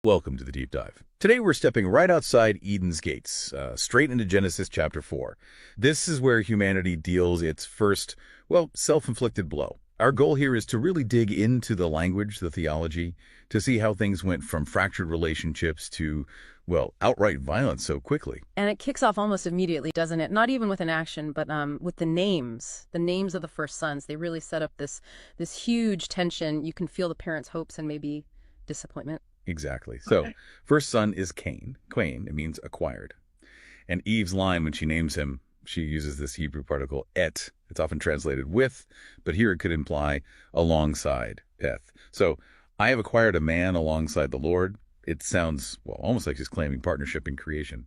Welcome to the Deep Dive. Today we're stepping right outside Eden's gates, straight into Genesis chapter 4. This is where humanity deals its first, self-inflicted blow. Our goal here is to really dig into the language, the theology, to see how things went from fractured relationships to, outright violence so quickly. And it kicks off almost immediately, doesn't it? Not even with an action, but with the names of the first sons. They really set up this huge tension. You can feel the parents' hopes and maybe disappointment. Exactly. So, first son is Cain. Cain, it means acquired. And Eve's line when she names him, she uses this Hebrew particle et. It's often translated with, but here it could imply alongside, eth. So, I have acquired a man alongside the Lord. It sounds, almost like she's claiming partnership in creation.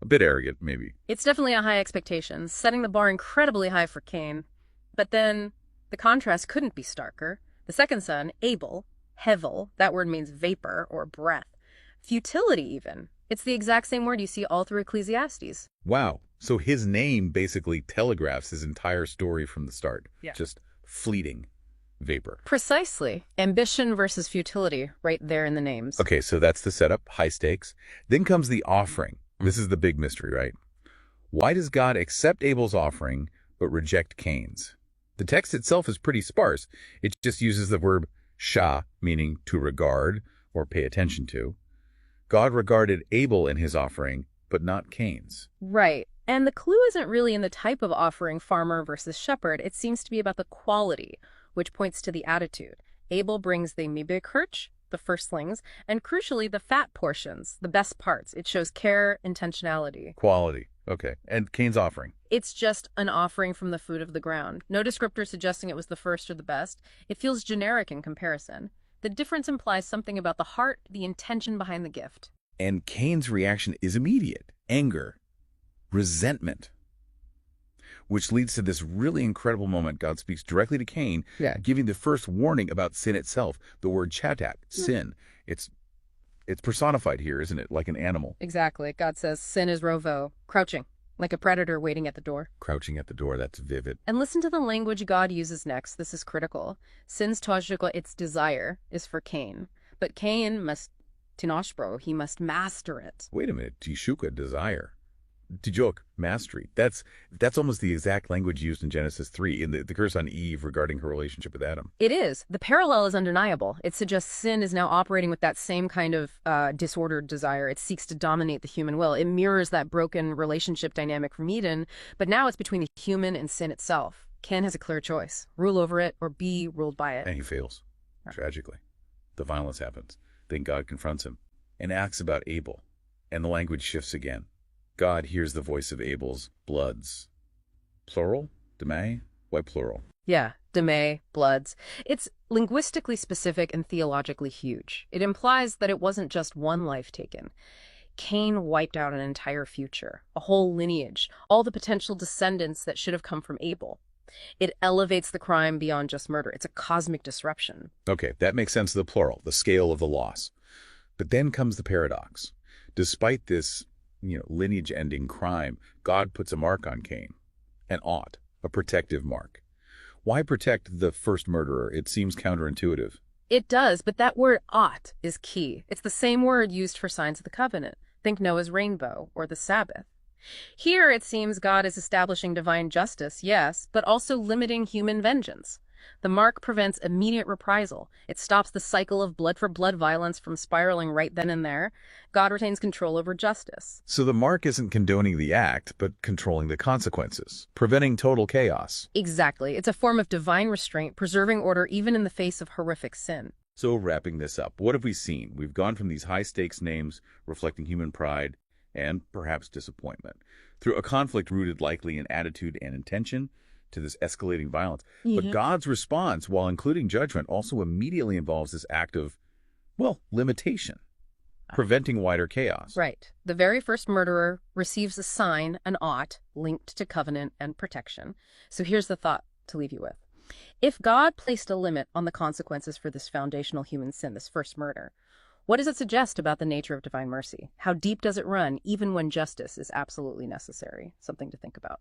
A bit arrogant, maybe. It's definitely a high expectation, setting the bar incredibly high for Cain. But then the contrast couldn't be starker. The second son, Abel, Hevel, that word means vapor or breath. Futility, even. It's the exact same word you see all through Ecclesiastes. Wow. So his name basically telegraphs his entire story from the start. Yeah. Just fleeting vapor. Precisely. Ambition versus futility, right there in the names. Okay, so that's the setup, high stakes. Then comes the offering. This is the big mystery, right? Why does God accept Abel's offering but reject Cain's? The text itself is pretty sparse. It just uses the verb shah, meaning to regard or pay attention to. God regarded Abel in his offering, but not Cain's. Right. And the clue isn't really in the type of offering, farmer versus shepherd. It seems to be about the quality, which points to the attitude. Abel brings the mibikirch, the firstlings, and crucially the fat portions, the best parts. It shows care, intentionality. Quality. Okay. And Cain's offering? It's just an offering from the food of the ground. No descriptor suggesting it was the first or the best. It feels generic in comparison. The difference implies something about the heart, the intention behind the gift. And Cain's reaction is immediate. Anger. Resentment. Which leads to this really incredible moment. God speaks directly to Cain, giving the first warning about sin itself. The word chatat, sin. It's personified here, isn't it? Like an animal. Exactly. God says sin is rovo, crouching, like a predator waiting at the door. Crouching at the door, that's vivid. And listen to the language God uses next. This is critical. Sin's toshiko, its desire, is for Cain. But Cain must tinoshbro, he must master it. Wait a minute, tishuka, desire. Tijok, mastery. That's almost the exact language used in Genesis 3 in the curse on Eve regarding her relationship with Adam. It is. The parallel is undeniable. It suggests sin is now operating with that same kind of disordered desire. It seeks to dominate the human will. It mirrors that broken relationship dynamic from Eden, but now it's between the human and sin itself. Cain has a clear choice. Rule over it or be ruled by it. And he fails, tragically. The violence happens. Then God confronts him and asks about Abel. And the language shifts again. God hears the voice of Abel's bloods. Plural? Deme? Why plural? Yeah, deme, bloods. It's linguistically specific and theologically huge. It implies that it wasn't just one life taken. Cain wiped out an entire future, a whole lineage, all the potential descendants that should have come from Abel. It elevates the crime beyond just murder. It's a cosmic disruption. Okay, that makes sense of the plural, the scale of the loss. But then comes the paradox. Despite this lineage-ending crime, God puts a mark on Cain, an ought, a protective mark. Why protect the first murderer? It seems counterintuitive. It does, but that word ought is key. It's the same word used for signs of the covenant. Think Noah's rainbow or the Sabbath. Here, it seems God is establishing divine justice, yes, but also limiting human vengeance. The mark prevents immediate reprisal. It stops the cycle of blood-for-blood violence from spiraling right then and there. God retains control over justice. So the mark isn't condoning the act, but controlling the consequences, preventing total chaos. Exactly. It's a form of divine restraint, preserving order even in the face of horrific sin. So wrapping this up, what have we seen? We've gone from these high-stakes names reflecting human pride and perhaps disappointment, through a conflict rooted likely in attitude and intention, to this escalating violence. But God's response, while including judgment, also immediately involves this act of, limitation, preventing wider chaos. Right. The very first murderer receives a sign, an ought, linked to covenant and protection. So here's the thought to leave you with. If God placed a limit on the consequences for this foundational human sin, this first murder, what does it suggest about the nature of divine mercy? How deep does it run, even when justice is absolutely necessary? Something to think about.